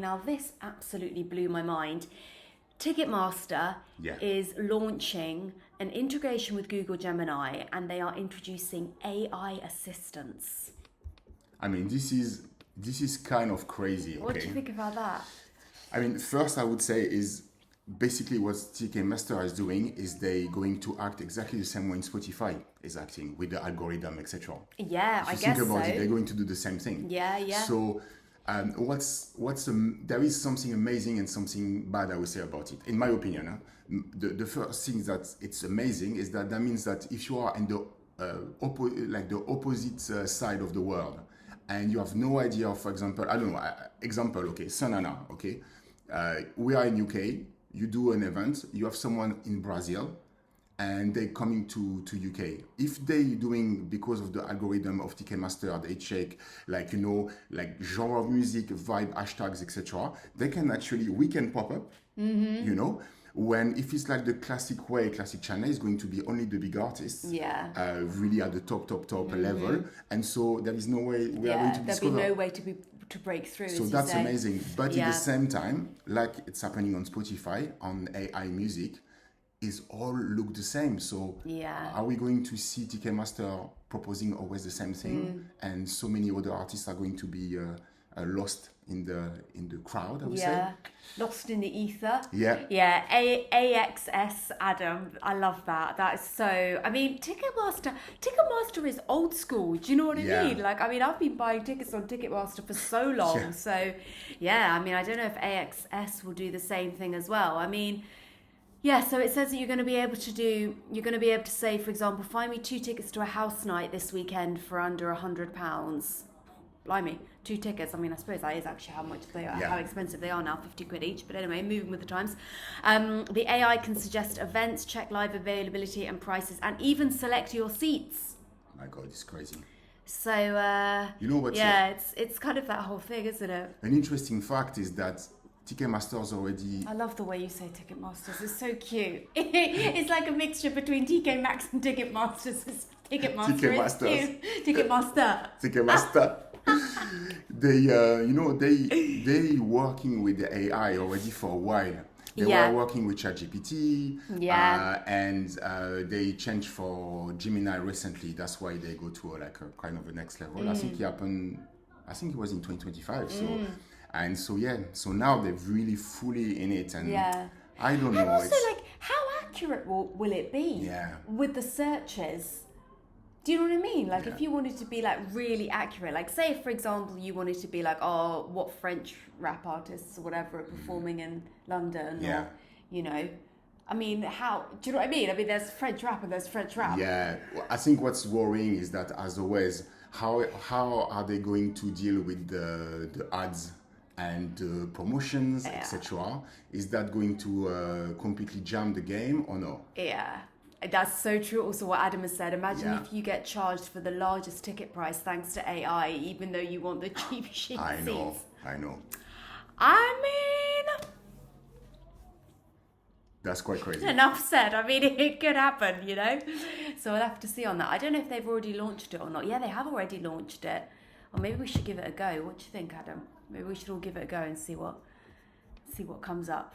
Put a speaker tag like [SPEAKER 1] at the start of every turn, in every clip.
[SPEAKER 1] Now, this absolutely blew my mind. Ticketmaster is launching an integration with Google Gemini, and they are introducing AI assistants.
[SPEAKER 2] I mean, this is kind of crazy. Okay?
[SPEAKER 1] What do you think about that?
[SPEAKER 2] I mean, first I would say is basically what Ticketmaster is doing is they going to act exactly the same way Spotify is acting with the algorithm, etc.
[SPEAKER 1] Yeah, I guess so.
[SPEAKER 2] Think about it, they're going to do the same thing.
[SPEAKER 1] Yeah.
[SPEAKER 2] So, there is something amazing and something bad I would say about it. In my opinion, the first thing that it's amazing is that means that if you are in the opposite side of the world and you have no idea of, for example, I don't know, SUNANA, okay, we are in UK. You do an event, you have someone in Brazil, and they're coming to UK. If they doing, because of the algorithm of Ticketmaster, they check like genre of music, vibe, hashtags, etc. We can pop up, when if it's like the classic channel is going to be only the big artists, really at the top level, and so there is no way we are going to discover.
[SPEAKER 1] There'll be no way to break through.
[SPEAKER 2] So that's amazing. But at the same time, like it's happening on Spotify, on AI music, is all look the same. So are we going to see Ticketmaster proposing always the same thing, and so many other artists are going to be lost in the crowd? I would say
[SPEAKER 1] lost in the ether. AXS, Adam, I love that. That is so. I mean, Ticketmaster is old school. Do you know what I mean? Like, I mean, I've been buying tickets on Ticketmaster for so long. So I mean, I don't know if AXS will do the same thing as well. I mean. Yeah, so it says that you're going to be able to say, for example, find me 2 tickets to a house night this weekend for under £100. Blimey, 2 tickets. I mean, I suppose that is actually how much they are, how expensive they are now, 50 quid each. But anyway, moving with the times. The AI can suggest events, check live availability and prices, and even select your seats.
[SPEAKER 2] My God, it's crazy.
[SPEAKER 1] So,
[SPEAKER 2] you know what?
[SPEAKER 1] It's kind of that whole thing, isn't it?
[SPEAKER 2] An interesting fact is that Ticketmaster's already...
[SPEAKER 1] I love the way you say Ticketmasters. It's so cute. It's like a mixture between TK Maxx and Ticketmasters. Ticketmaster.
[SPEAKER 2] Ticketmaster. They working with the AI already for a while. They were working with ChatGPT. And they changed for Gemini recently. That's why they go to a kind of a next level. I think it was in 2025. So now they're really fully in it, and I don't know.
[SPEAKER 1] And also, how accurate will it be with the searches? Do you know what I mean? Like, if you wanted to be really accurate, say for example you wanted to be what French rap artists or whatever are performing in London, or I mean, how do you know what I mean? I mean, there's French rap and there's French rap.
[SPEAKER 2] Yeah, I think what's worrying is that, as always, how are they going to deal with the ads and promotions, etc.? Is that going to completely jam the game or no?
[SPEAKER 1] Yeah, that's so true. Also, what Adam has said, imagine if you get charged for the largest ticket price thanks to AI, even though you want the cheap shit seats.
[SPEAKER 2] I know.
[SPEAKER 1] I mean...
[SPEAKER 2] That's quite crazy.
[SPEAKER 1] Enough said. I mean, it could happen, So we'll have to see on that. I don't know if they've already launched it or not. Yeah, they have already launched it. Or maybe we should give it a go. What do you think, Adam? Maybe we should all give it a go and see what comes up.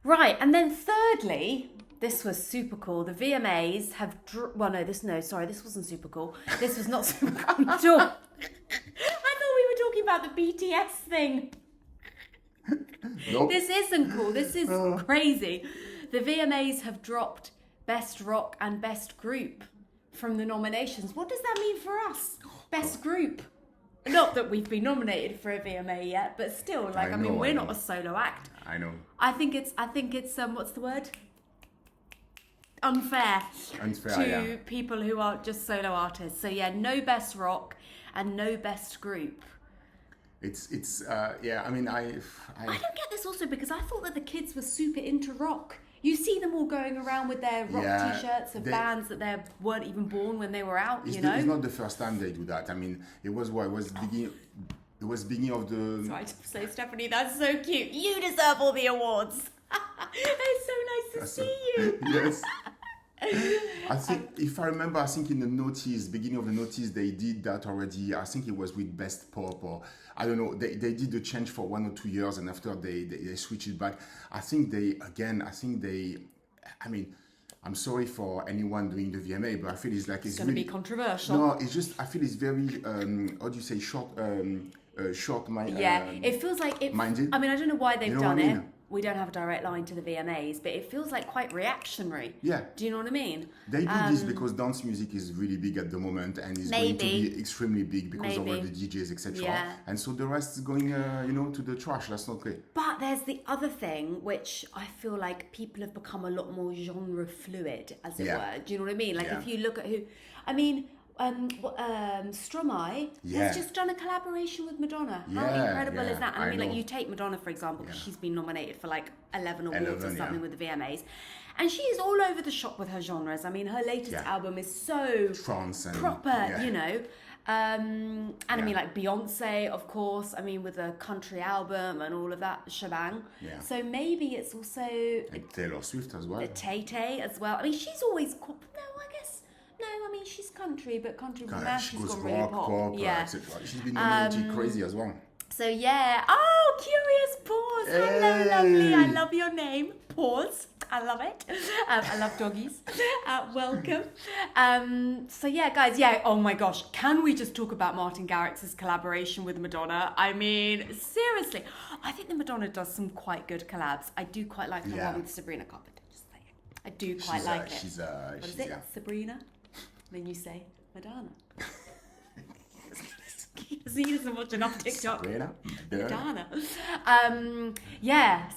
[SPEAKER 1] Right, and then thirdly, this was super cool. The VMAs have... this wasn't super cool. This was not super cool at all. I thought we were talking about the BTS thing.
[SPEAKER 2] Nope.
[SPEAKER 1] This isn't cool. This is crazy. The VMAs have dropped Best Rock and Best Group from the nominations. What does that mean for us? Best Group. Not that we've been nominated for a VMA yet, but still, we're not a solo act.
[SPEAKER 2] I know.
[SPEAKER 1] I think it's what's the word? Unfair to people who are just solo artists. So no Best Rock and no Best Group.
[SPEAKER 2] I mean, I
[SPEAKER 1] don't get this also, because I thought that the kids were super into rock. You see them all going around with their rock t-shirts of bands that they weren't even born when they were out.
[SPEAKER 2] It's not the first time they do that. I mean, it was beginning of the...
[SPEAKER 1] Sorry to say, Stephanie, that's so cute. You deserve all the awards. It's so nice to see you.
[SPEAKER 2] Yes. I think, if I remember, I think in the notice, beginning of the notice, they did that already. I think it was with Best Pop, or I don't know. They did the change for 1 or 2 years, and after they switched it back. I mean, I'm sorry for anyone doing the VMA, but I feel it's like
[SPEAKER 1] It's going to
[SPEAKER 2] really,
[SPEAKER 1] be controversial.
[SPEAKER 2] No, it's just, I feel it's very, how do you say, short mind.
[SPEAKER 1] Yeah, it feels like it.
[SPEAKER 2] Minded.
[SPEAKER 1] I mean, I don't know why they've
[SPEAKER 2] You know
[SPEAKER 1] done
[SPEAKER 2] what I
[SPEAKER 1] it.
[SPEAKER 2] mean?
[SPEAKER 1] We don't have a direct line to the VMAs, but it feels like quite reactionary.
[SPEAKER 2] Yeah.
[SPEAKER 1] Do you know what I mean?
[SPEAKER 2] They do this because dance music is really big at the moment and is going to be extremely big because of all the DJs, etc.
[SPEAKER 1] Yeah.
[SPEAKER 2] And so the rest is going, to the trash. That's not great.
[SPEAKER 1] But there's the other thing, which I feel like people have become a lot more genre fluid, as it were. Do you know what I mean? Like if you look at who, I mean, Stromae has just done a collaboration with Madonna. How incredible is that? And I mean, like you take Madonna, for example, because she's been nominated for like 11 awards or something with the VMAs. And she is all over the shop with her genres. I mean, her latest album is so
[SPEAKER 2] trance and
[SPEAKER 1] proper, you know. And I mean, like Beyonce, of course, I mean, with a country album and all of that shebang.
[SPEAKER 2] Yeah.
[SPEAKER 1] So maybe it's also...
[SPEAKER 2] And Taylor Swift as well.
[SPEAKER 1] Tay-Tay as well. I mean, she's always... I mean, she's country, but country now she's gone really pop.
[SPEAKER 2] etc. She's been nominated crazy as well.
[SPEAKER 1] So yeah. Oh, Curious Pause. Hello, lovely. I love your name. Pause. I love it. I love doggies. Welcome. So yeah, guys. Yeah. Oh my gosh. Can we just talk about Martin Garrix's collaboration with Madonna? I mean, seriously. I think that Madonna does some quite good collabs. I do quite like her one with Sabrina Carpenter. Just saying. I do quite like it. What is it? Sabrina? Then you say Madonna. He doesn't watch enough TikTok. Madonna.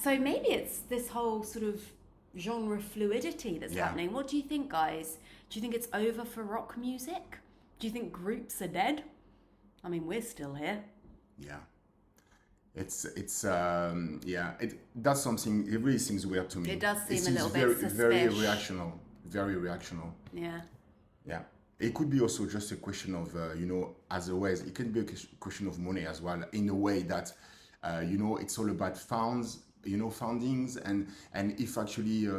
[SPEAKER 1] So maybe it's this whole sort of genre fluidity that's happening. What do you think, guys? Do you think it's over for rock music? Do you think groups are dead? I mean, we're still here.
[SPEAKER 2] Yeah. That's something, it really seems weird to me.
[SPEAKER 1] It does seem a little bit suspicious.
[SPEAKER 2] Very reactional. Very reactional.
[SPEAKER 1] Yeah.
[SPEAKER 2] Yeah. It could be also just a question of, as always, it can be a question of money as well, in a way that, it's all about foundings, and if actually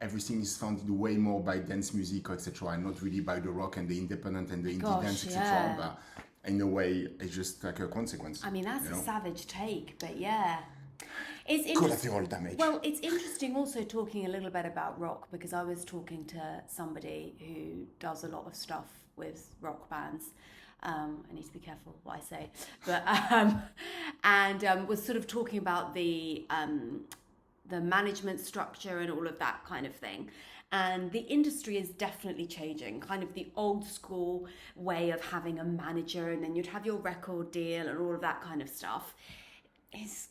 [SPEAKER 2] everything is funded way more by dance music, etc., and not really by the rock and the independent and the indie dance, etc., but in a way, it's just like a consequence.
[SPEAKER 1] I mean, that's a savage take, but yeah. It's
[SPEAKER 2] collateral damage.
[SPEAKER 1] Well, it's interesting also talking a little bit about rock, because I was talking to somebody who does a lot of stuff with rock bands. I need to be careful what I say, but was sort of talking about the management structure and all of that kind of thing. And the industry is definitely changing, kind of the old school way of having a manager and then you'd have your record deal and all of that kind of stuff is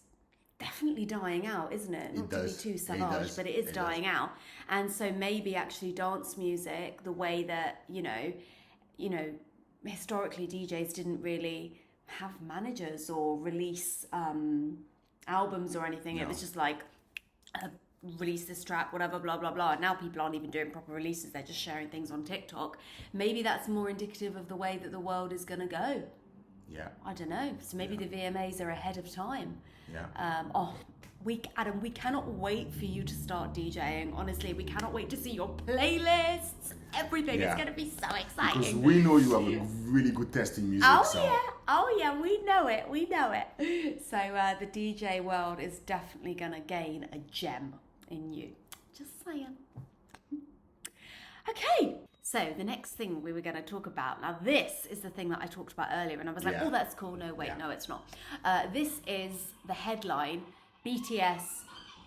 [SPEAKER 1] definitely dying out, isn't it? Not to be too savage, but it is dying out. And so maybe actually dance music, the way that, historically DJs didn't really have managers or release albums or anything. No. It was just like, release this track, whatever, blah, blah, blah. Now people aren't even doing proper releases. They're just sharing things on TikTok. Maybe that's more indicative of the way that the world is going to go.
[SPEAKER 2] Yeah.
[SPEAKER 1] I don't know. So maybe the VMAs are ahead of time.
[SPEAKER 2] Yeah.
[SPEAKER 1] Adam, we cannot wait for you to start DJing. Honestly, we cannot wait to see your playlists, everything. It's going to be so exciting.
[SPEAKER 2] Because we know you have a really good taste in music.
[SPEAKER 1] Oh yeah, we know it. So the DJ world is definitely going to gain a gem in you. Just saying. Okay. So the next thing we were going to talk about, now this is the thing that I talked about earlier, and I was like, oh, that's cool. No, wait, no, it's not. This is the headline: BTS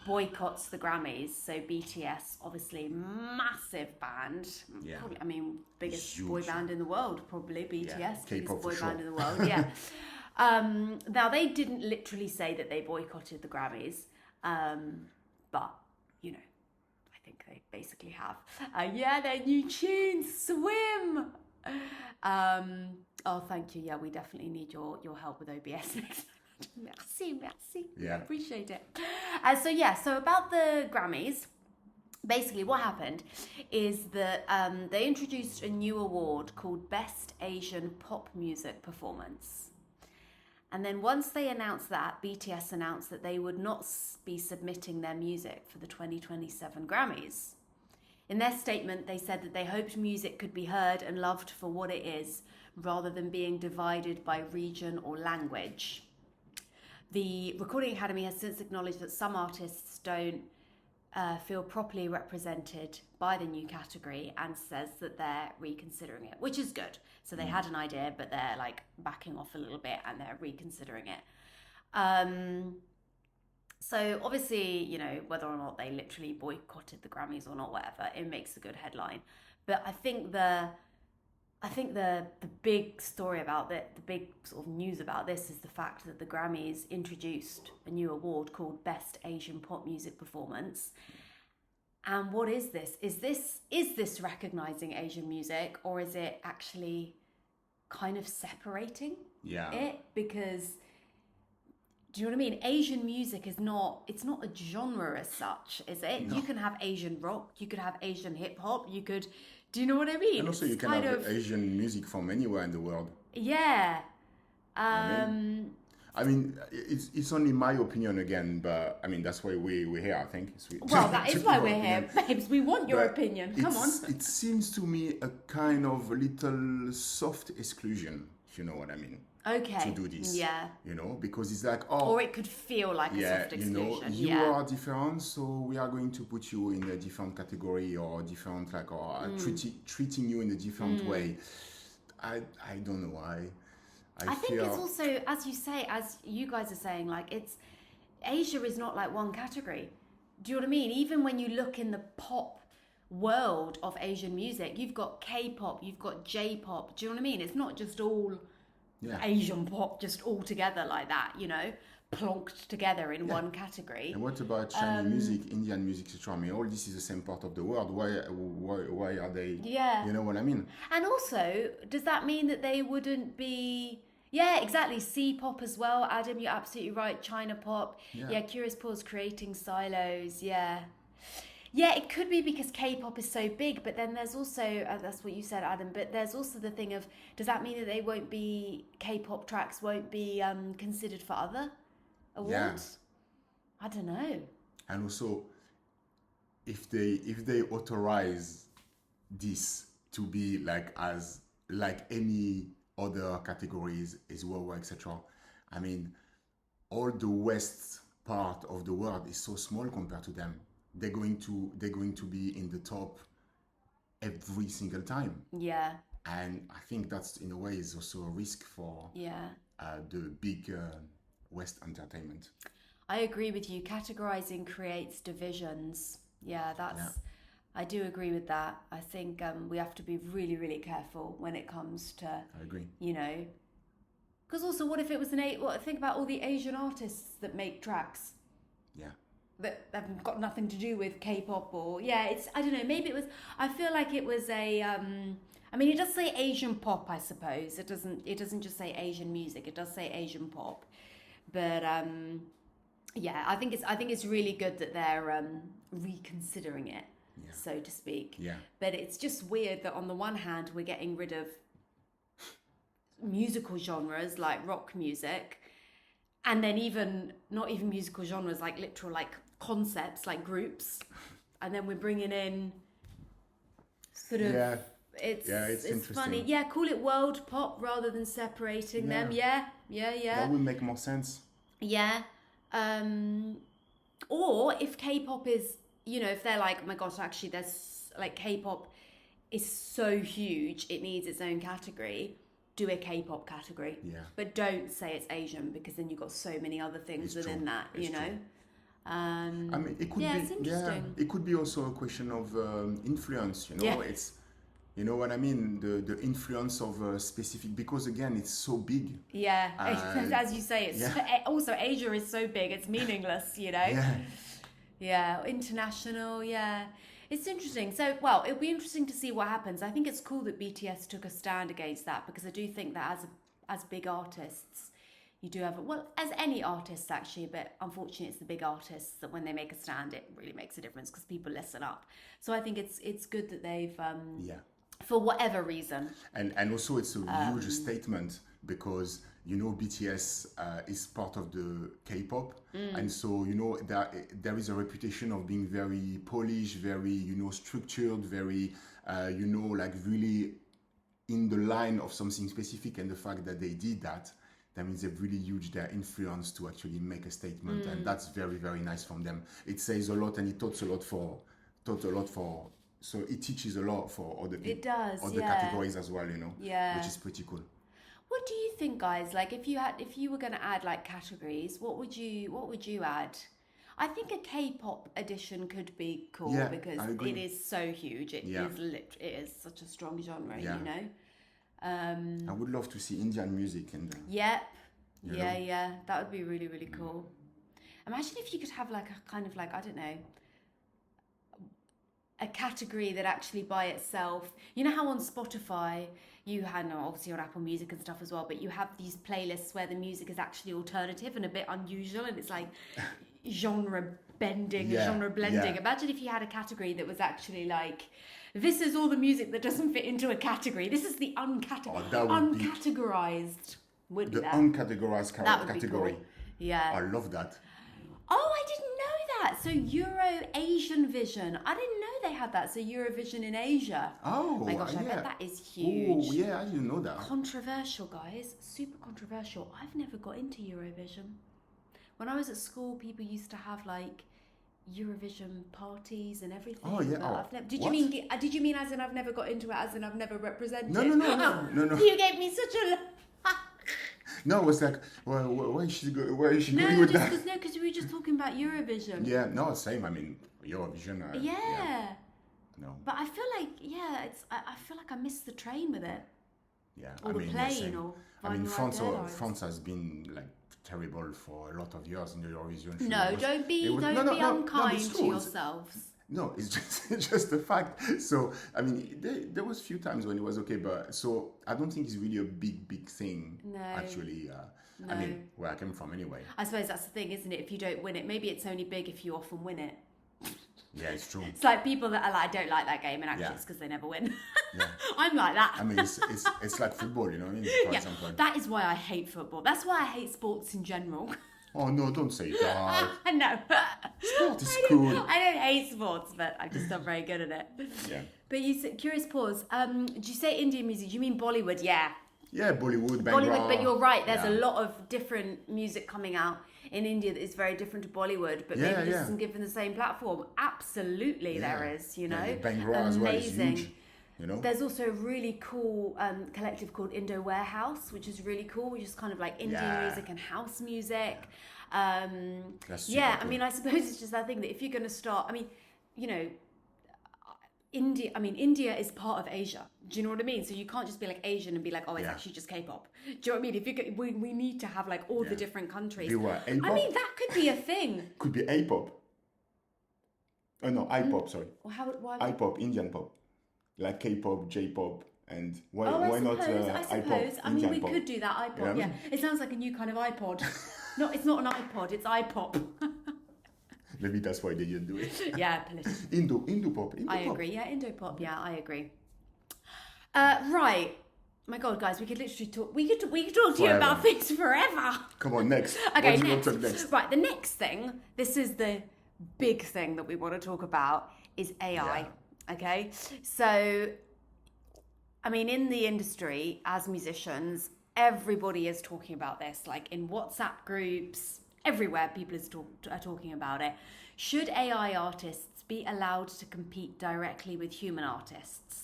[SPEAKER 1] boycotts the Grammys. So BTS, obviously, massive band.
[SPEAKER 2] Yeah.
[SPEAKER 1] Probably, I mean, biggest
[SPEAKER 2] huge
[SPEAKER 1] boy band in the world, probably BTS, biggest
[SPEAKER 2] K-pop
[SPEAKER 1] boy
[SPEAKER 2] for sure.
[SPEAKER 1] band in the world. Yeah. Now they didn't literally say that they boycotted the Grammys, but I think they basically have. Their new tune, Swim. Thank you. Yeah, we definitely need your help with OBS next time. Merci.
[SPEAKER 2] Yeah.
[SPEAKER 1] Appreciate it. So about the Grammys, basically what happened is that they introduced a new award called Best Asian Pop Music Performance. And then once they announced that, BTS announced that they would not be submitting their music for the 2027 Grammys. In their statement, they said that they hoped music could be heard and loved for what it is, rather than being divided by region or language. The Recording Academy has since acknowledged that some artists don't feel properly represented by the new category and says that they're reconsidering it, which is good. So they had an idea, but they're like backing off a little bit and they're reconsidering it. So obviously, you know, whether or not they literally boycotted the Grammys or not, whatever, it makes a good headline. But I think the big story about it, the big sort of news about this is the fact that the Grammys introduced a new award called Best Asian Pop Music Performance. And what is this? Is this recognizing Asian music, or is it actually kind of separating it? Because do you know what I mean? Asian music it's not a genre as such, is it? No. You can have Asian rock, you could have Asian hip hop, do you know what I mean?
[SPEAKER 2] And also you can have Asian music from anywhere in the world.
[SPEAKER 1] Yeah.
[SPEAKER 2] I mean, it's only my opinion again, but I mean, that's why we're here, I think.
[SPEAKER 1] Well, that is why we're here, babes. We want your opinion. Come on.
[SPEAKER 2] It seems to me a kind of little soft exclusion, if you know what I mean.
[SPEAKER 1] Okay.
[SPEAKER 2] To do this.
[SPEAKER 1] Yeah.
[SPEAKER 2] You know, because it's like,
[SPEAKER 1] or it could feel like a soft exclusion.
[SPEAKER 2] You are different, so we are going to put you in a different category or different, like, or treating you in a different way. I don't know why.
[SPEAKER 1] I think it's also, as you say, as you guys are saying, like Asia is not like one category. Do you know what I mean? Even when you look in the pop world of Asian music, you've got K-pop, you've got J-pop. Do you know what I mean? It's not just all Asian pop just all together like that, you know, plonked together in one category.
[SPEAKER 2] And what about Chinese music, Indian music, etc.? I mean, all this is the same part of the world. Why are they?
[SPEAKER 1] Yeah.
[SPEAKER 2] You know what I mean?
[SPEAKER 1] And also, does that mean that they wouldn't be? Yeah, exactly. C-pop as well. Adam, you're absolutely right. China pop. Yeah, Curious Paws creating silos. Yeah. Yeah, it could be because K-pop is so big, but then there's also, that's what you said, Adam, but there's also the thing of, does that mean that K-pop tracks won't be considered for other awards? Yeah. I don't know.
[SPEAKER 2] And also, if they authorize this to be like any other categories as well, etc., I mean, all the west part of the world is so small compared to them. They're going to be in the top every single time.
[SPEAKER 1] Yeah.
[SPEAKER 2] And I think that's in a way is also a risk for the big West entertainment.
[SPEAKER 1] I agree with you. Categorizing creates divisions. Yeah, I do agree with that. I think we have to be really, really careful when it comes to.
[SPEAKER 2] I agree.
[SPEAKER 1] You know, because also, what if it was think about all the Asian artists that make tracks.
[SPEAKER 2] Yeah.
[SPEAKER 1] That have got nothing to do with K-pop or it's I don't know, maybe it was, I feel like it was a I mean, it does say Asian pop, I suppose. It doesn't just say Asian music, it does say Asian pop, but I think it's really good that they're reconsidering it, so to speak. But it's just weird that on the one hand we're getting rid of musical genres like rock music, and then not even musical genres, like literal like concepts, like groups, and then we're bringing in sort of it's funny. Yeah, call it world pop rather than separating them. Yeah.
[SPEAKER 2] That would make more sense.
[SPEAKER 1] Yeah. Or if K-pop is, you know, if they're like, oh my gosh, actually there's like K-pop is so huge, it needs its own category. Do a K-pop category, but don't say it's Asian, because then you've got so many other things within that, you know.
[SPEAKER 2] I mean, it could be.
[SPEAKER 1] It's interesting.
[SPEAKER 2] It could be also a question of influence. You know, it's, you know what I mean. The influence of a specific, because again, it's so big.
[SPEAKER 1] Yeah, as you say, it's also Asia is so big, it's meaningless. You know. Yeah, international. Yeah. It's interesting. So, well, it'll be interesting to see what happens. I think it's cool that BTS took a stand against that, because I do think that as big artists, you do have as any artists actually, but unfortunately it's the big artists that when they make a stand, it really makes a difference because people listen up. So I think it's good that they've for whatever reason.
[SPEAKER 2] And also it's a huge statement, because BTS is part of the K-pop, and so there is a reputation of being very polished, very structured, very like really in the line of something specific. And the fact that they did that means they've really used their influence to actually make a statement, and that's very, very nice from them. It says a lot, and it taught a lot for. So it teaches a lot for other people.
[SPEAKER 1] It does,
[SPEAKER 2] other categories as well,
[SPEAKER 1] Yeah.
[SPEAKER 2] which is pretty cool.
[SPEAKER 1] What do you think, guys? Like, if you were going to add like categories, what would you add? I think a K-pop edition could be cool because it is so huge. It is such a strong genre,
[SPEAKER 2] I would love to see Indian music and.
[SPEAKER 1] Yep. Yeah. That would be really, really cool. Imagine if you could have like a kind of like, I don't know, a category that actually by itself, how on Spotify you had, obviously on Apple Music and stuff as well, but you have these playlists where the music is actually alternative and a bit unusual, and it's like genre bending, genre blending. Imagine if you had a category that was actually like, this is all the music that doesn't fit into a category. This is the uncategorized. Would be
[SPEAKER 2] the uncategorized category.
[SPEAKER 1] Cool. Yeah.
[SPEAKER 2] I love that.
[SPEAKER 1] Oh, I didn't know that. So Asian Vision. I didn't know they had that. So Eurovision in Asia.
[SPEAKER 2] Oh,
[SPEAKER 1] my gosh, I bet that is huge.
[SPEAKER 2] Oh, yeah, I didn't know that.
[SPEAKER 1] Controversial, guys. Super controversial. I've never got into Eurovision. When I was at school, people used to have like Eurovision parties and everything.
[SPEAKER 2] Oh yeah.
[SPEAKER 1] Did you mean as in I've never got into it, as in I've never represented?
[SPEAKER 2] No.
[SPEAKER 1] You gave me such a.
[SPEAKER 2] No, it was like, well, where is she going with that?
[SPEAKER 1] Because we were just talking about Eurovision.
[SPEAKER 2] Yeah, no, same. I mean, Eurovision.
[SPEAKER 1] Yeah.
[SPEAKER 2] No.
[SPEAKER 1] But I feel like, I feel like I missed the train with it.
[SPEAKER 2] Yeah.
[SPEAKER 1] Or the plane, or.
[SPEAKER 2] France has been like terrible for a lot of years in the Eurovision.
[SPEAKER 1] No, don't be unkind to yourselves.
[SPEAKER 2] No, it's just the fact. So, I mean, there was a few times when it was okay, but so I don't think it's really a big thing, actually.
[SPEAKER 1] No.
[SPEAKER 2] I mean, where I came from anyway.
[SPEAKER 1] I suppose that's the thing, isn't it? If you don't win it, maybe it's only big if you often win it.
[SPEAKER 2] Yeah, it's true.
[SPEAKER 1] It's like people that are like, I don't like that game, and actually it's because they never win.
[SPEAKER 2] Yeah.
[SPEAKER 1] I'm like that.
[SPEAKER 2] I mean, it's like football, you know what I mean? For example.
[SPEAKER 1] That is why I hate football. That's why I hate sports in general.
[SPEAKER 2] Oh, no, don't say that.
[SPEAKER 1] No.
[SPEAKER 2] Sport is cool.
[SPEAKER 1] I don't hate sports, but I'm just not very good at it.
[SPEAKER 2] Yeah.
[SPEAKER 1] But you said, curious pause, did you say Indian music? Do you mean Bollywood? Yeah.
[SPEAKER 2] Yeah, Bollywood,
[SPEAKER 1] but you're right. There's a lot of different music coming out in India that is very different to Bollywood, but maybe this isn't given the same platform. Absolutely, there is,
[SPEAKER 2] Bhangra as well is huge.
[SPEAKER 1] There's also a really cool collective called Indo Warehouse, which is really cool, which is kind of like Indian music and house music.
[SPEAKER 2] That's super cool.
[SPEAKER 1] I mean, I suppose it's just that thing that if you're going to start, I mean, India is part of Asia. Do you know what I mean? So you can't just be like Asian and be like, oh, it's actually just K-pop. Do you know what I mean? If we need to have like all the different countries.
[SPEAKER 2] A-pop?
[SPEAKER 1] I mean, that could be a thing.
[SPEAKER 2] Could be A-pop. Oh no, I-pop. Sorry.
[SPEAKER 1] Well, why?
[SPEAKER 2] I-pop, Indian pop, like K-pop, J-pop, and why not
[SPEAKER 1] I suppose.
[SPEAKER 2] I-pop?
[SPEAKER 1] I mean, we could do that. iPod. Yeah. It sounds like a new kind of iPod. No, it's not an iPod. It's iPop.
[SPEAKER 2] Maybe that's why they didn't do it.
[SPEAKER 1] Yeah, politically.
[SPEAKER 2] Indo pop.
[SPEAKER 1] I agree. Yeah, Indo pop. Yeah, I agree. Right. My God, guys, we could literally talk. We could talk to you about things forever.
[SPEAKER 2] Come on, next.
[SPEAKER 1] Okay,
[SPEAKER 2] what do you want to talk next?
[SPEAKER 1] Right, the next thing. This is the big thing that we want to talk about is AI.
[SPEAKER 2] Yeah.
[SPEAKER 1] Okay, so I mean, in the industry as musicians, everybody is talking about this. Like in WhatsApp groups, everywhere, people are talking about it. Should AI artists be allowed to compete directly with human artists?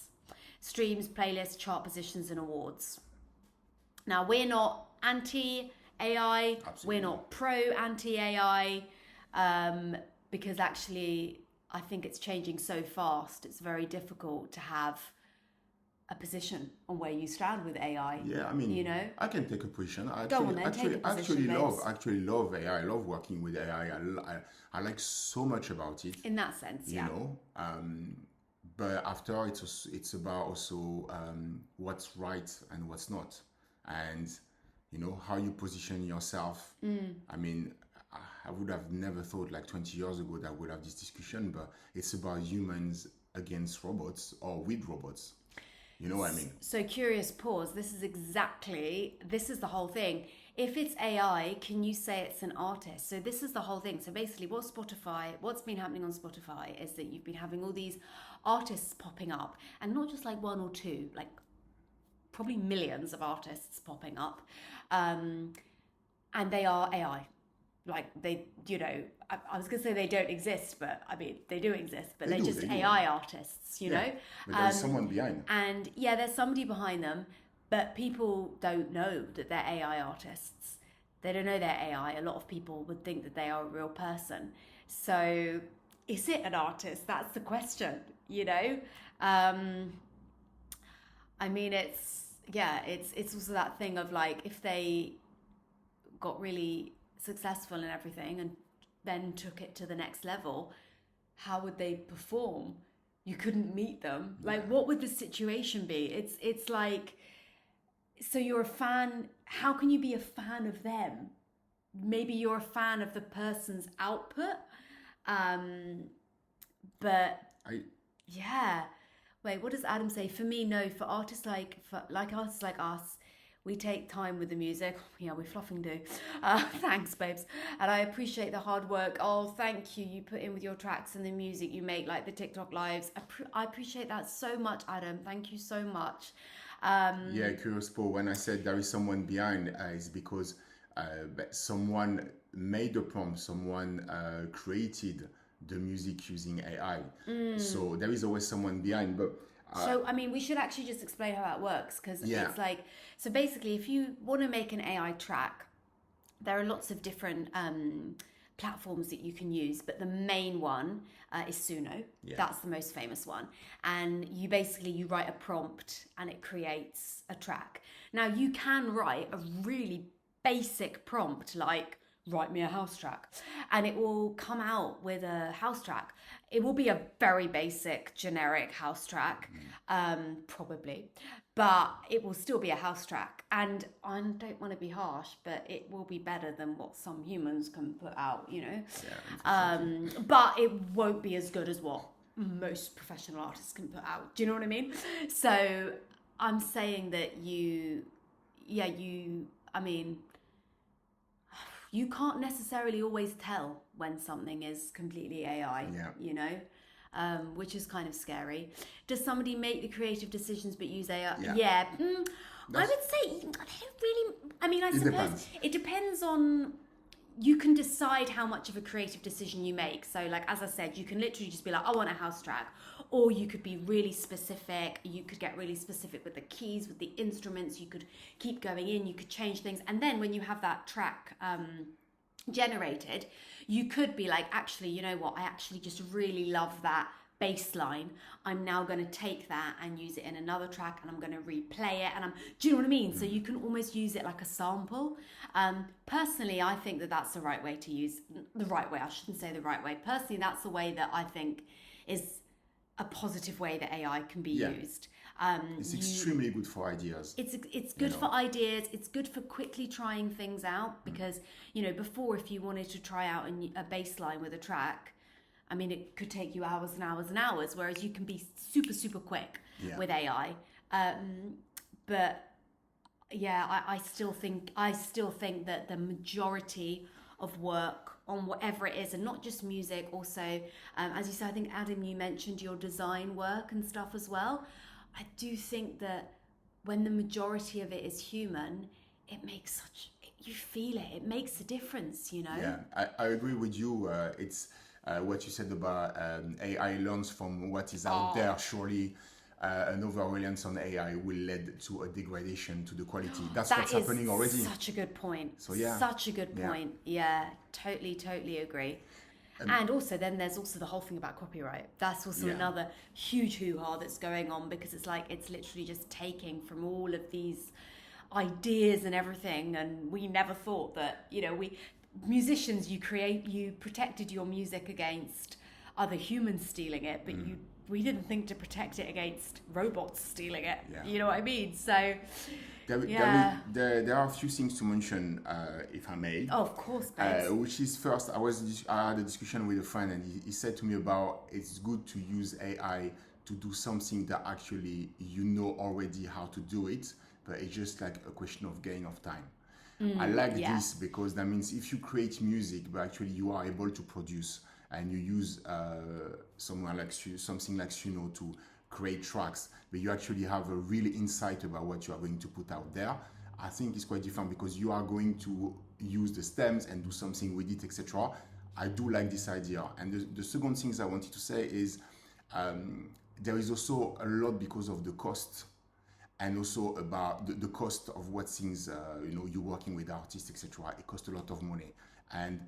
[SPEAKER 1] Streams, playlists, chart positions, and awards. Now, we're not anti-AI. We're not pro-anti-AI because actually, I think it's changing so fast. It's very difficult to have a position on where you stand with AI.
[SPEAKER 2] Yeah, I mean, I can take a position. I actually love AI. I love working with AI. I like so much about it.
[SPEAKER 1] In that sense,
[SPEAKER 2] you know. But after it's about also what's right and what's not, and how you position yourself. I mean, I would have never thought like 20 years ago that we'd have this discussion, but it's about humans against robots or with robots. You know what I mean?
[SPEAKER 1] So curious pause. This is the whole thing. if it's AI, can you say it's an artist? So this is the whole thing. So basically what's been happening on Spotify is that you've been having all these artists popping up, and not just like one or two, like probably millions of artists popping up. And they are AI. Like they, I was gonna say they don't exist, but I mean they do exist, but they're just AI artists, know.
[SPEAKER 2] But there's someone behind.
[SPEAKER 1] And yeah, there's somebody behind them, but people don't know that they're AI artists. They don't know they're AI. A lot of people would think that they are a real person. So is it an artist? That's the question, I mean, it's also that thing of like, if they got really successful and everything and then took it to the next level, how would they perform? You couldn't meet them. Like, what would the situation be? It's like, so you're a fan, how can you be a fan of them? Maybe you're a fan of the person's output, but yeah. Wait, what does Adam say? For me, no. For artists like us, we take time with the music. Yeah, we fluffing do. Thanks, babes. And I appreciate the hard work. Oh, thank you. You put in with your tracks and the music you make, like the TikTok lives. I appreciate that so much, Adam. Thank you so much.
[SPEAKER 2] Curious Paul, when I said there is someone behind, is because someone made the prompt, someone created the music using AI. So there is always someone behind. But
[SPEAKER 1] so, I mean, we should actually just explain how that works, because it's like, so basically, if you want to make an AI track, there are lots of different platforms that you can use, but the main one is Suno. That's the most famous one. And you write a prompt and it creates a track. Now, you can write a really basic prompt like, write me a house track, and it will come out with a house track. It will be a very basic generic house track, probably, but it will still be a house track. And I don't want to be harsh, but it will be better than what some humans can put out, but it won't be as good as what most professional artists can put out. Do you know what I mean? So I'm saying that you can't necessarily always tell when something is completely AI, which is kind of scary. Does somebody make the creative decisions but use AI? I would say, they don't really, I suppose it depends on, you can decide how much of a creative decision you make. So like, as I said, you can literally just be like, I want a house track. Or you could be really specific. You could get really specific with the keys, with the instruments. You could keep going in. You could change things. And then when you have that track generated, you could be like, actually, you know what? I actually just really love that bass line. I'm now going to take that and use it in another track, and I'm going to replay it. Do you know what I mean? So you can almost use it like a sample. Personally, I think that that's the right way to use, the right way. I shouldn't say the right way. Personally, that's the way that I think is a positive way that AI can be used.
[SPEAKER 2] It's extremely good for ideas.
[SPEAKER 1] It's good for ideas. It's good for quickly trying things out, because before, if you wanted to try out a bass line with a track, I mean, it could take you hours and hours and hours, whereas you can be super, super quick with AI. But yeah, I still think that the majority of work on whatever it is, and not just music, also, as you said, I think, Adam, you mentioned your design work and stuff as well. I do think that when the majority of it is human, it makes you feel it. It makes a difference,
[SPEAKER 2] Yeah, I agree with you. It's what you said about AI learns from what is out there. Surely an over-reliance on AI will lead to a degradation to the quality. That's what's happening already.
[SPEAKER 1] Such a good point.
[SPEAKER 2] So yeah.
[SPEAKER 1] Such a good point. Yeah, totally agree. And also, then there's also the whole thing about copyright. That's also another huge hoo-ha that's going on, because it's like, it's literally just taking from all of these ideas and everything. And we never thought that, musicians, you protected your music against other humans stealing it, but we didn't think to protect it against robots stealing it. You know what I mean? So there are a few things to mention, if I may. Oh, of course, babes.
[SPEAKER 2] Which is, first, I had a discussion with a friend, and he said to me about, it's good to use AI to do something that actually already how to do it, but it's just like a question of gain of time. I like
[SPEAKER 1] yeah.
[SPEAKER 2] this because that means if you create music, but actually you are able to produce and you use something like Suno to create tracks, but you actually have a real insight about what you are going to put out there. I think it's quite different because you are going to use the stems and do something with it, etc. I do like this idea. And the second thing I wanted to say is there is also a lot because of the cost and also about the cost of what things, you're working with artists, etc. It costs a lot of money. And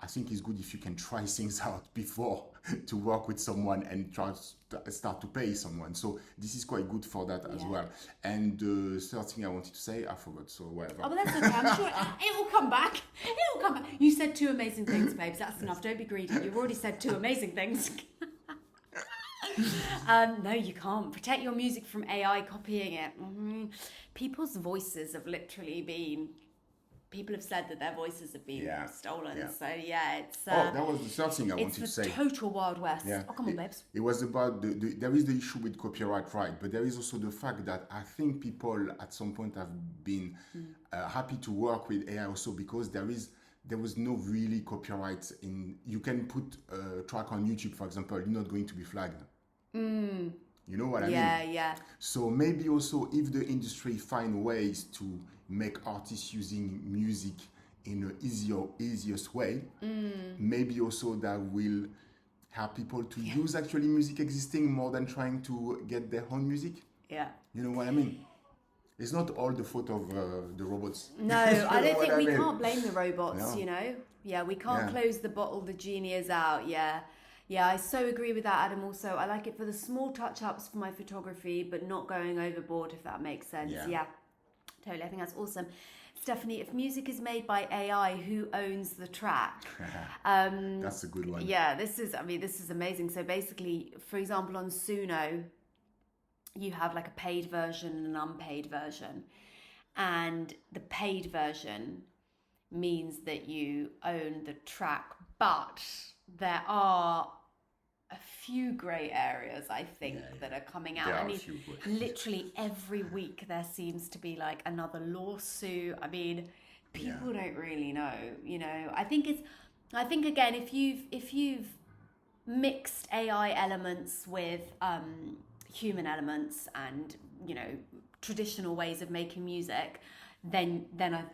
[SPEAKER 2] I think it's good if you can try things out before to work with someone and try to start to pay someone. So this is quite good for that as well. And the third thing I wanted to say, I forgot, so whatever.
[SPEAKER 1] Oh, but that's okay. I'm sure it will come back. It will come back. You said 2 amazing things, babes. That's enough. Don't be greedy. You've already said 2 amazing things. No, you can't. Protect your music from AI copying it. People's voices have literally been... People have said that their voices have been stolen. Yeah. So, it's...
[SPEAKER 2] that was the third thing I wanted to say.
[SPEAKER 1] It's the total Wild West.
[SPEAKER 2] Yeah.
[SPEAKER 1] Oh, come on, babes.
[SPEAKER 2] It was about... there is the issue with copyright right, but there is also the fact that I think people at some point have been happy to work with AI also because there was no really copyright in... You can put a track on YouTube, for example, you're not going to be flagged. You know what I mean?
[SPEAKER 1] Yeah.
[SPEAKER 2] So maybe also if the industry find ways to make artists using music in an easiest way, maybe also that will help people to use actually music existing more than trying to get their own music.
[SPEAKER 1] Yeah.
[SPEAKER 2] You know what I mean? It's not all the fault of the robots.
[SPEAKER 1] No, I don't think we can't blame the robots,
[SPEAKER 2] No.
[SPEAKER 1] Yeah, we can't close the bottle, the genie is out, Yeah, I so agree with that, Adam. Also, I like it for the small touch-ups for my photography, but not going overboard, if that makes sense. Yeah, totally. I think that's awesome. Stephanie, if music is made by AI, who owns the track?
[SPEAKER 2] That's a good one.
[SPEAKER 1] Yeah, this is amazing. So basically, for example, on Suno, you have like a paid version and an unpaid version. And the paid version means that you own the track, but there are a few grey areas, I think, that are coming out. I mean, literally every week there seems to be like another lawsuit. I mean, people don't really know, I think again, if you've mixed AI elements with human elements and, traditional ways of making music, then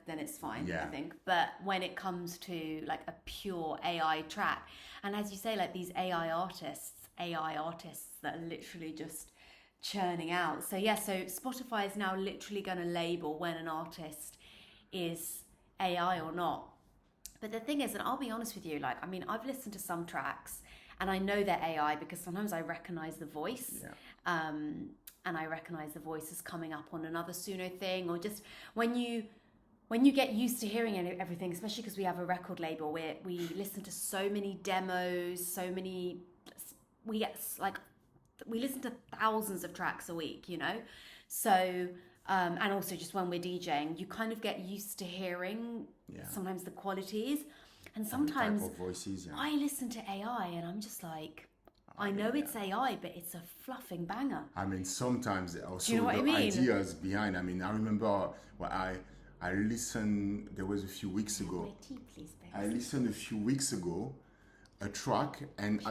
[SPEAKER 1] it's fine, I think. But when it comes to like a pure AI track, and as you say, like these AI artists that are literally just churning out. So so Spotify is now literally going to label when an artist is AI or not. But the thing is, and I'll be honest with you, like, I mean, I've listened to some tracks and I know they're AI because sometimes I recognize the voice. And I recognize the voice as coming up on another Suno thing, or just when you get used to hearing everything, especially because we have a record label where we listen to so many demos, we listen to thousands of tracks a week, So, and also just when we're DJing, you kind of get used to hearing sometimes the qualities, and sometimes
[SPEAKER 2] type of voices,
[SPEAKER 1] I listen to AI and I'm just like, I know it's AI, but it's a fluffing banger.
[SPEAKER 2] I mean, sometimes also
[SPEAKER 1] Do you know what I mean?
[SPEAKER 2] Ideas behind. I mean, I remember I listened. There was a few weeks ago.
[SPEAKER 1] My tea, please, babe.
[SPEAKER 2] I listened a few weeks ago a track, and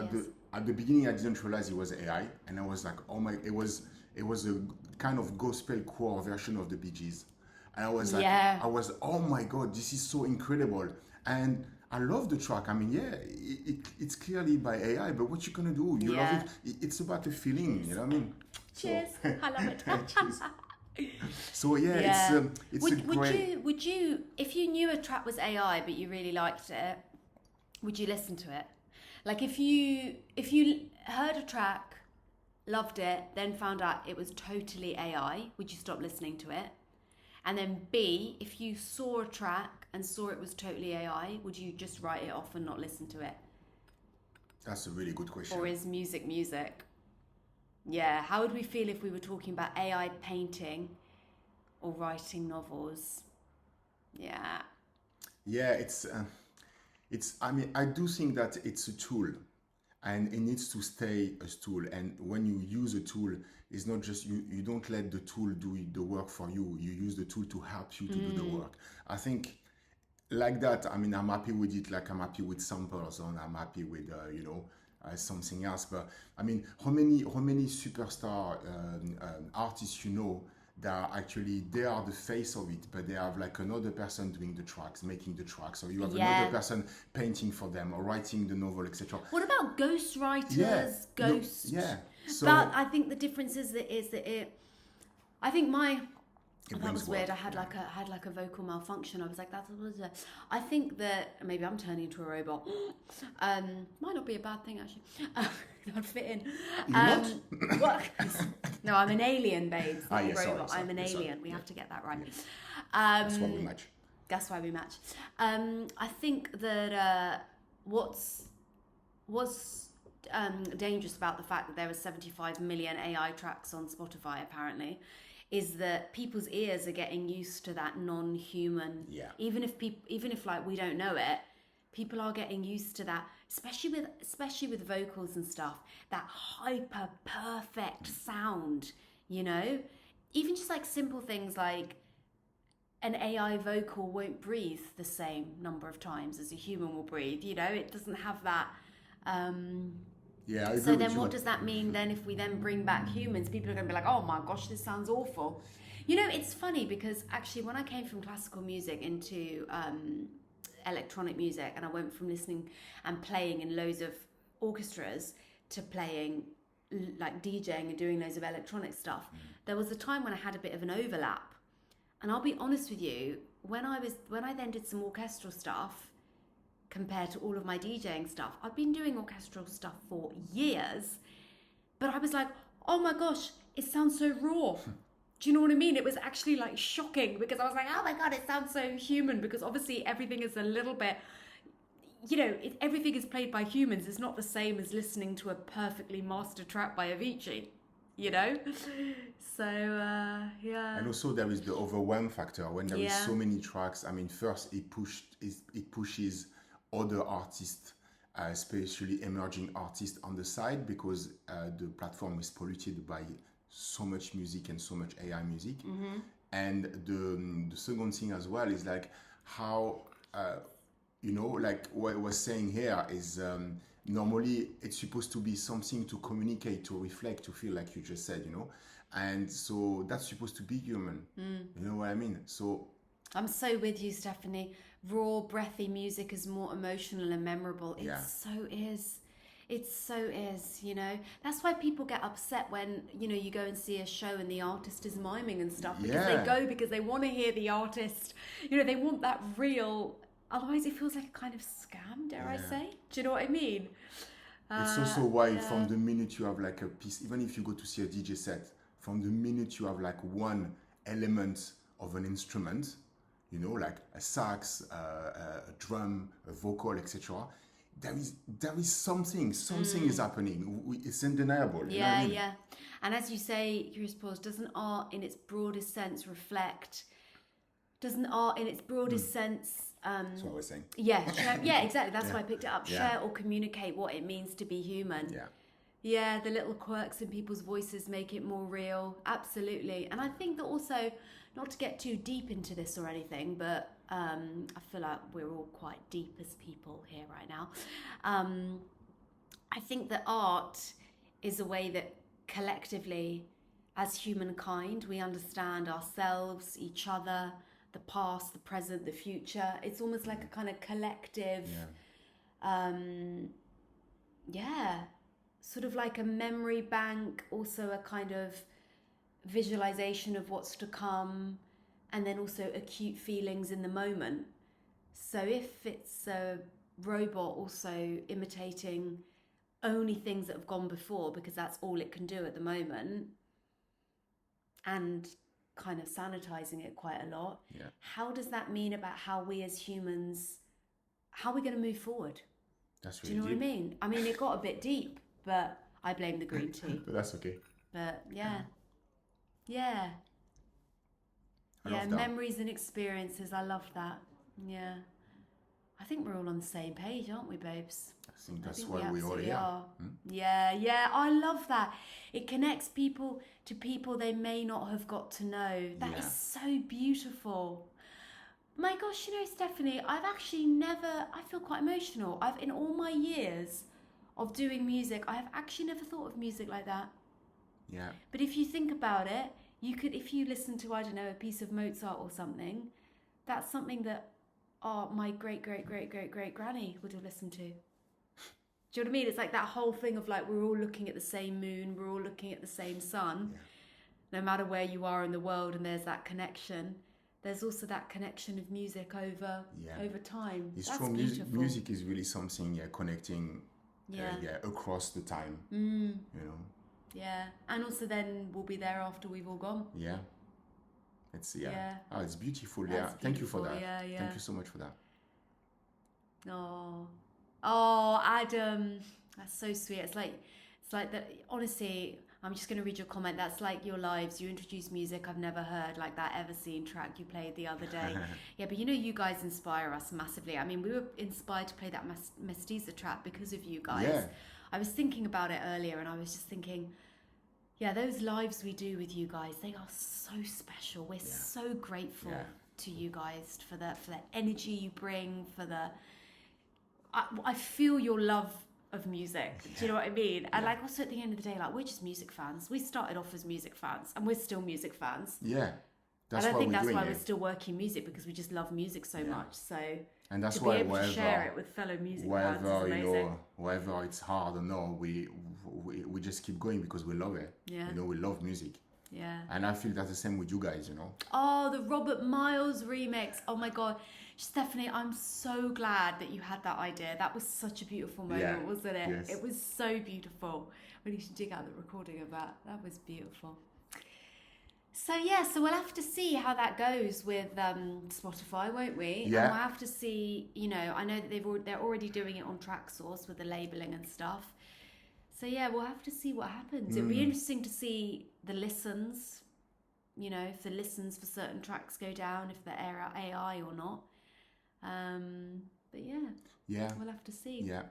[SPEAKER 2] at the beginning I didn't realize it was AI, and I was like, oh my! It was a kind of gospel choir version of the Bee Gees, and I was like, oh my god, this is so incredible, and I love the track. I mean, it's clearly by AI, but what you gonna do? You love it. It's about the feeling, you know what I mean?
[SPEAKER 1] Cheers. I love it.
[SPEAKER 2] Cheers. So it's a great...
[SPEAKER 1] Would you, if you knew a track was AI but you really liked it, would you listen to it? Like if you heard a track, loved it, then found out it was totally AI, would you stop listening to it? And then B, if you saw a track and saw it was totally AI, would you just write it off and not listen to it?
[SPEAKER 2] That's a really good question.
[SPEAKER 1] Or is music music? Yeah, how would we feel if we were talking about AI painting or writing novels? Yeah.
[SPEAKER 2] Yeah, it's. I mean, I do think that it's a tool, and it needs to stay a tool. And when you use a tool, it's not just you don't let the tool do the work for you. You use the tool to help you to do the work. I think like that, I mean, I'm happy with it. Like I'm happy with samples, and I'm happy with something else. But I mean, how many superstar artists that actually they are the face of it, but they have like another person doing the tracks, making the tracks, or you have another person painting for them or writing the novel, etc.
[SPEAKER 1] What about ghost writers?
[SPEAKER 2] So
[SPEAKER 1] but I think the difference is that I think that was weird. I had like a vocal malfunction. I was like, I think that maybe I'm turning into a robot. Might not be a bad thing actually. I'd fit in. What? No, I'm an alien, babes. Not a robot.
[SPEAKER 2] Sorry,
[SPEAKER 1] I'm an alien. We have to get that right.
[SPEAKER 2] Yes. That's why we match.
[SPEAKER 1] That's why we match. I think that what's dangerous about the fact that there are 75 million AI tracks on Spotify apparently is that people's ears are getting used to that non-human.
[SPEAKER 2] Yeah.
[SPEAKER 1] Even if like we don't know it, people are getting used to that, especially with vocals and stuff. That hyper perfect sound, Even just like simple things like an AI vocal won't breathe the same number of times as a human will breathe. It doesn't have that.
[SPEAKER 2] Yeah, I agree
[SPEAKER 1] so then
[SPEAKER 2] with you.
[SPEAKER 1] what does that mean then if we then bring back humans? People are going to be like, oh my gosh, this sounds awful. It's funny because actually when I came from classical music into electronic music, and I went from listening and playing in loads of orchestras to playing like DJing and doing loads of electronic stuff, there was a time when I had a bit of an overlap. And I'll be honest with you, when I then did some orchestral stuff, compared to all of my DJing stuff, I've been doing orchestral stuff for years, but I was like, oh my gosh, it sounds so raw. Do you know what I mean? It was actually like shocking because I was like, oh my God, it sounds so human, because obviously everything is a little bit, everything is played by humans. It's not the same as listening to a perfectly mastered track by Avicii, So, yeah.
[SPEAKER 2] And also there is the overwhelm factor when there is so many tracks. I mean, first it pushes other artists, especially emerging artists on the side, because the platform is polluted by so much music and so much AI music. And the second thing as well is like how, like what I was saying here is normally it's supposed to be something to communicate, to reflect, to feel, like you just said, and so that's supposed to be human. You know what I mean? So
[SPEAKER 1] I'm so with you, Stephanie. Raw, breathy music is more emotional and memorable. It so is. It so is, That's why people get upset when, you go and see a show and the artist is miming and stuff. Because they go because they want to hear the artist. They want that real. Otherwise, it feels like a kind of scam, dare I say? Do you know what I mean?
[SPEAKER 2] It's also why from the minute you have like a piece, even if you go to see a DJ set, from the minute you have like one element of an instrument, like a sax, a drum, a vocal, etc., there is something is happening. It's undeniable.
[SPEAKER 1] Yeah. And as you say, Curious Pause, doesn't art in its broadest sense reflect? Doesn't art in its broadest sense?
[SPEAKER 2] That's what I was saying.
[SPEAKER 1] Yeah, exactly. That's why I picked it up. Share or communicate what it means to be human. Yeah, the little quirks in people's voices make it more real. Absolutely. And I think that also, not to get too deep into this or anything, but I feel like we're all quite deep as people here right now. I think that art is a way that collectively, as humankind, we understand ourselves, each other, the past, the present, the future. It's almost like a kind of collective, sort of like a memory bank, also a kind of visualization of what's to come, and then also acute feelings in the moment. So if it's a robot also imitating only things that have gone before, because that's all it can do at the moment, and kind of sanitizing it quite a lot, how does that mean about how we as humans, how are we going to move forward?
[SPEAKER 2] That's really
[SPEAKER 1] Do you know
[SPEAKER 2] deep.
[SPEAKER 1] what I mean? I mean, it got a bit deep, but I blame the green tea.
[SPEAKER 2] But that's okay.
[SPEAKER 1] But yeah,
[SPEAKER 2] I love that.
[SPEAKER 1] memories and experiences. I love that. Yeah, I think we're all on the same page, aren't we, babes?
[SPEAKER 2] I think that's
[SPEAKER 1] think
[SPEAKER 2] why we all
[SPEAKER 1] absolutely
[SPEAKER 2] here.
[SPEAKER 1] are. Yeah. I love that. It connects people to people they may not have got to know. That is so beautiful. My gosh, Stephanie, I've actually never, I feel quite emotional. In all my years of doing music, I have actually never thought of music like that.
[SPEAKER 2] Yeah.
[SPEAKER 1] But if you think about it, you could, if you listen to, I don't know, a piece of Mozart or something, that's something that my great-great-great-great-great-granny would have listened to. Do you know what I mean? It's like that whole thing of like, we're all looking at the same moon, we're all looking at the same sun. No matter where you are in the world, and there's that connection. There's also that connection of music over time.
[SPEAKER 2] It's
[SPEAKER 1] That's
[SPEAKER 2] true.
[SPEAKER 1] beautiful.
[SPEAKER 2] Music is really something connecting across the time.
[SPEAKER 1] Yeah, and also then we'll be there after we've all gone.
[SPEAKER 2] Yeah. It's it's beautiful.
[SPEAKER 1] That's
[SPEAKER 2] Thank you for that.
[SPEAKER 1] Yeah.
[SPEAKER 2] Thank you so much for that.
[SPEAKER 1] Oh, Adam, that's so sweet. It's like that. Honestly, I'm just going to read your comment. That's like your lives. You introduce music I've never heard, like that Everseen track you played the other day. Yeah, but you guys inspire us massively. I mean, we were inspired to play that Mestiza track because of you guys.
[SPEAKER 2] Yeah.
[SPEAKER 1] I was thinking about it earlier, and I was just thinking, yeah, those lives we do with you guys, they are so special. We're so grateful to you guys for the energy you bring, for the... I feel your love of music. Do you know what I mean? And like also at the end of the day, like we're just music fans. We started off as music fans, and we're still music fans.
[SPEAKER 2] Yeah.
[SPEAKER 1] That's I don't think that's why we're still working music, because we just love music so much. So
[SPEAKER 2] and that's
[SPEAKER 1] to
[SPEAKER 2] why
[SPEAKER 1] be able to share it with fellow music fans is amazing.
[SPEAKER 2] Whether it's hard or not, we just keep going because we love it.
[SPEAKER 1] Yeah.
[SPEAKER 2] We love music.
[SPEAKER 1] Yeah.
[SPEAKER 2] And I feel that's the same with you guys,
[SPEAKER 1] Oh, the Robert Miles remix. Oh my God. Stephanie, I'm so glad that you had that idea. That was such a beautiful moment, wasn't it?
[SPEAKER 2] Yes.
[SPEAKER 1] It was so beautiful. We need to dig out the recording of that. That was beautiful. So we'll have to see how that goes with Spotify, won't we?
[SPEAKER 2] Yeah.
[SPEAKER 1] And we'll have to see, I know that they're already doing it on TrackSource with the labeling and stuff. So we'll have to see what happens. It'll be interesting to see the listens, if the listens for certain tracks go down, if they're AI or not. But we'll have to see.
[SPEAKER 2] Yeah,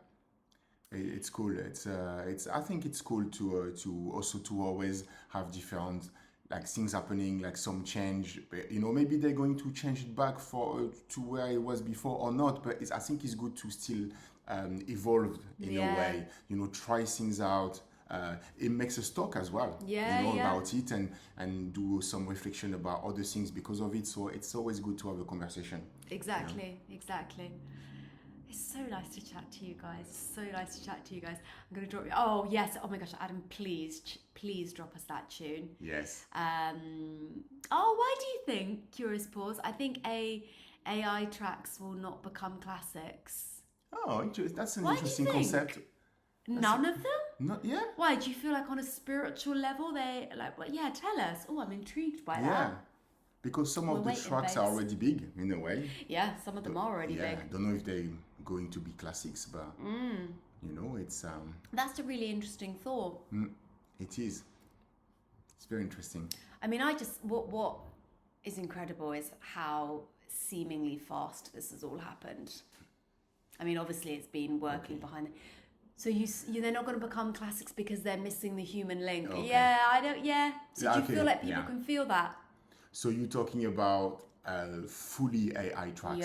[SPEAKER 2] it's cool. I think it's cool to also to always have different like things happening, like some change. Maybe they're going to change it back to where it was before or not. But I think it's good to still evolve in a way. Try things out. It makes us talk as well. About it and do some reflection about other things because of it. So it's always good to have a conversation.
[SPEAKER 1] Exactly. It's so nice to chat to you guys. I'm going to drop you. Oh yes. Oh my gosh, Adam, please drop us that tune.
[SPEAKER 2] Yes.
[SPEAKER 1] Why do you think, curious pause, I think AI tracks will not become classics?
[SPEAKER 2] Oh, that's an
[SPEAKER 1] Why
[SPEAKER 2] interesting
[SPEAKER 1] do you think?
[SPEAKER 2] concept.
[SPEAKER 1] None of them?
[SPEAKER 2] Not yeah.
[SPEAKER 1] Why, do you feel like on a spiritual level they like? Well, yeah, tell us. Oh, I'm intrigued by that.
[SPEAKER 2] Yeah, because some of the tracks are already big in a way.
[SPEAKER 1] Yeah, some of them are already big.
[SPEAKER 2] I don't know if they're going to be classics, but it's
[SPEAKER 1] That's a really interesting thought.
[SPEAKER 2] It is. It's very interesting.
[SPEAKER 1] I mean, what is incredible is how seemingly fast this has all happened. I mean, obviously it's been working behind it. So they're not going to become classics because they're missing the human link.
[SPEAKER 2] Okay.
[SPEAKER 1] Yeah, I don't. Yeah. So do you feel like people can feel that?
[SPEAKER 2] So you're talking about fully AI tracks?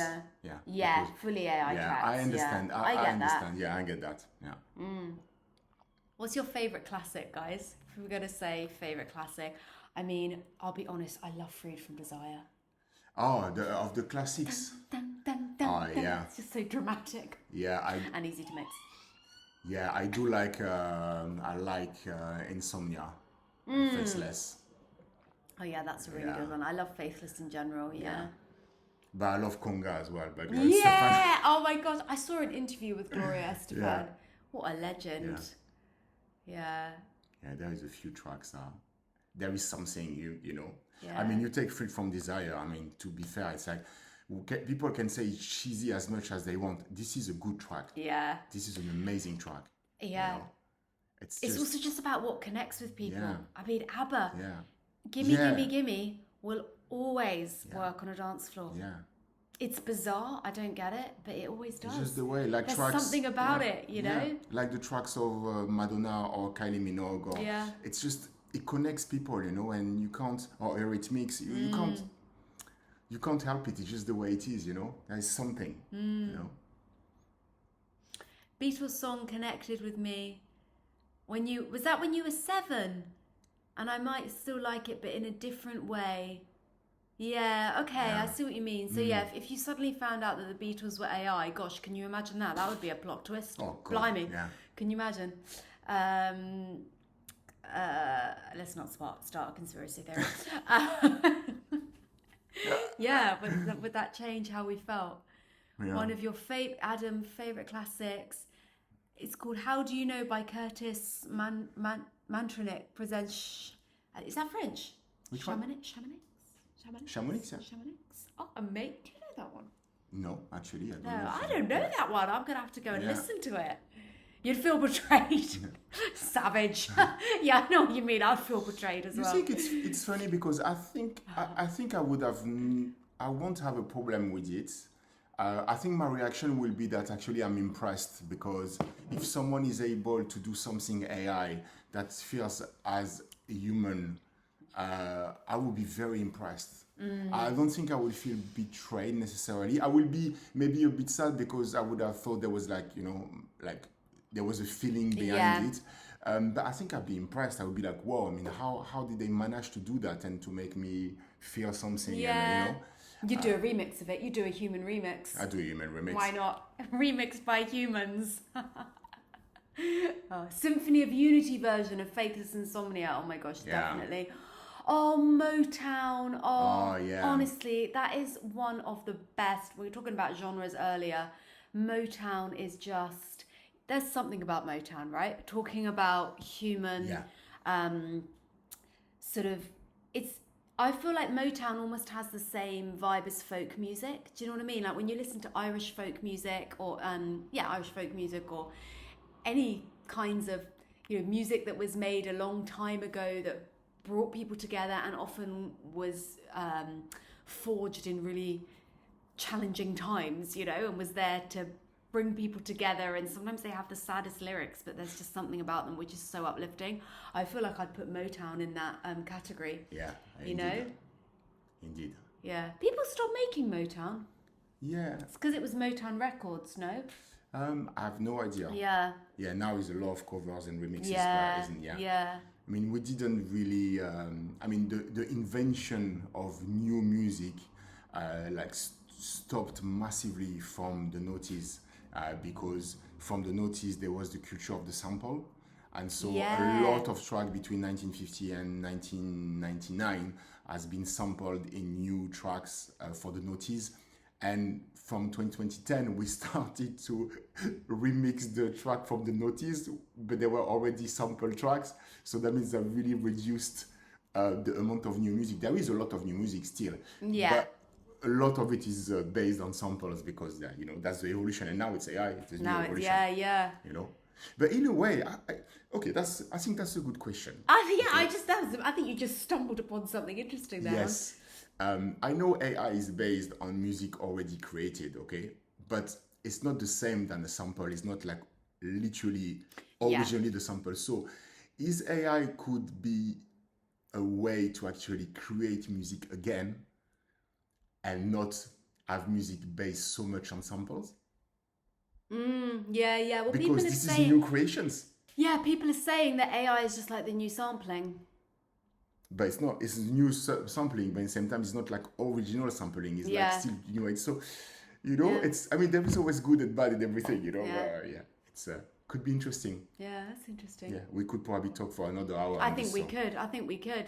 [SPEAKER 1] Yeah. Fully AI tracks.
[SPEAKER 2] Yeah, I understand.
[SPEAKER 1] Yeah.
[SPEAKER 2] I
[SPEAKER 1] get
[SPEAKER 2] understand.
[SPEAKER 1] that.
[SPEAKER 2] Yeah, I get that. Yeah.
[SPEAKER 1] What's your favorite classic, guys? If we're going to say favorite classic, I mean, I'll be honest. I love Freed from Desire.
[SPEAKER 2] Oh, of the classics.
[SPEAKER 1] Dun, dun, dun,
[SPEAKER 2] Oh
[SPEAKER 1] dun.
[SPEAKER 2] yeah.
[SPEAKER 1] It's just so dramatic.
[SPEAKER 2] Yeah,
[SPEAKER 1] and easy to mix.
[SPEAKER 2] Yeah, I do like. I like Insomnia, Faceless.
[SPEAKER 1] Oh yeah, that's a really good one. I love Faithless in general. Yeah.
[SPEAKER 2] But I love Conga as well. But
[SPEAKER 1] yeah. Oh my gosh, I saw an interview with Gloria Estefan.
[SPEAKER 2] Yeah.
[SPEAKER 1] What a legend. Yeah.
[SPEAKER 2] Yeah, there is a few tracks now. There is something you know.
[SPEAKER 1] Yeah.
[SPEAKER 2] I mean, you take Freed from Desire. I mean, to be fair, it's like people can say it's cheesy as much as they want. This is a good track.
[SPEAKER 1] Yeah.
[SPEAKER 2] This is an amazing track.
[SPEAKER 1] Yeah.
[SPEAKER 2] It's
[SPEAKER 1] also just about what connects with people.
[SPEAKER 2] Yeah.
[SPEAKER 1] I mean, ABBA.
[SPEAKER 2] Yeah.
[SPEAKER 1] Gimme, gimme, gimme will always work on a dance floor.
[SPEAKER 2] Yeah.
[SPEAKER 1] It's bizarre. I don't get it, but it always does.
[SPEAKER 2] It's just the way, like
[SPEAKER 1] There's
[SPEAKER 2] tracks.
[SPEAKER 1] something about it, you know?
[SPEAKER 2] Like the tracks of Madonna or Kylie Minogue. Or, it's just, it connects people, you know, and you can't, or Eurythmics, you can't help it. It's just the way it is, you know? There's something, you know?
[SPEAKER 1] Beatles song connected with me. Was that when you were 7? And I might still like it, but in a different way. Yeah, okay, I see what you mean. So if you suddenly found out that the Beatles were AI, gosh, can you imagine that? That would be a plot twist.
[SPEAKER 2] Oh, God.
[SPEAKER 1] Blimey.
[SPEAKER 2] Yeah.
[SPEAKER 1] Can you imagine? Let's not start a conspiracy theory. Would that change how we felt? Yeah. One of your favorite classics. It's called "How Do You Know" by Curtis Mantronik. Presents. Is that French?
[SPEAKER 2] Which one? Chamonix, yeah.
[SPEAKER 1] Oh, mate, do you know that one?
[SPEAKER 2] No, actually, I don't know.
[SPEAKER 1] I don't know that one. I'm going to have to go and listen to it. You'd feel betrayed. Savage. Yeah, I know what you mean. I'd feel betrayed as well.
[SPEAKER 2] You think it's funny because I think I would have... I won't have a problem with it. I think my reaction will be that actually I'm impressed because if someone is able to do something AI that feels as human... I would be very impressed. I don't think I would feel betrayed necessarily. I will be maybe a bit sad because I would have thought there was there was a feeling behind it. But I think I'd be impressed. I would be like, whoa, I mean, how did they manage to do that and to make me feel something?
[SPEAKER 1] Yeah.
[SPEAKER 2] And,
[SPEAKER 1] you do a remix of it. You do a human remix.
[SPEAKER 2] I do a human remix.
[SPEAKER 1] Why not? Remixed by humans. Symphony of Unity version of Faithless Insomnia. Oh my gosh, definitely. Oh, Motown. Oh, yeah. Honestly, that is one of the best. We were talking about genres earlier. Motown is just... There's something about Motown, right? Talking about human... sort of... I feel like Motown almost has the same vibe as folk music. Do you know what I mean? Like when you listen to Irish folk music or... Irish folk music or any kinds of music that was made a long time ago that brought people together and often was forged in really challenging times, and was there to bring people together. And sometimes they have the saddest lyrics, but there's just something about them which is so uplifting. I feel like I'd put Motown in that category.
[SPEAKER 2] Yeah, Indeed.
[SPEAKER 1] Yeah. People stopped making Motown.
[SPEAKER 2] Yeah.
[SPEAKER 1] It's because it was Motown Records, no?
[SPEAKER 2] I have no idea.
[SPEAKER 1] Yeah.
[SPEAKER 2] Yeah, now is a lot of covers and remixes, isn't it?
[SPEAKER 1] Yeah.
[SPEAKER 2] I mean, we didn't really... the invention of new music stopped massively from the noughties because from the noughties there was the culture of the sample. And so a lot of track between 1950 and 1999 has been sampled in new tracks for the noughties. And from 2010, we started to remix the track from the noughties, but they were already sample tracks. So that means that really reduced the amount of new music. There is a lot of new music still.
[SPEAKER 1] Yeah.
[SPEAKER 2] But a lot of it is based on samples because, that's the evolution. And now it's AI. It's a new evolution.
[SPEAKER 1] Yeah.
[SPEAKER 2] But in a way, I think that's a good question.
[SPEAKER 1] I think you just stumbled upon something interesting there.
[SPEAKER 2] Yes. I know AI is based on music already created, okay? But it's not the same than a sample. It's not like literally originally the sample. So is AI could be a way to actually create music again and not have music based so much on samples?
[SPEAKER 1] Yeah. Well,
[SPEAKER 2] because this is new creations.
[SPEAKER 1] Yeah, people are saying that AI is just like the new sampling.
[SPEAKER 2] But it's not. It's new sampling, but at the same time, it's not like original sampling. It's like still, it's so, it's. I mean, there is always good and bad in everything, It's could be interesting.
[SPEAKER 1] Yeah, that's interesting.
[SPEAKER 2] Yeah, we could probably talk for another hour.
[SPEAKER 1] I think we could.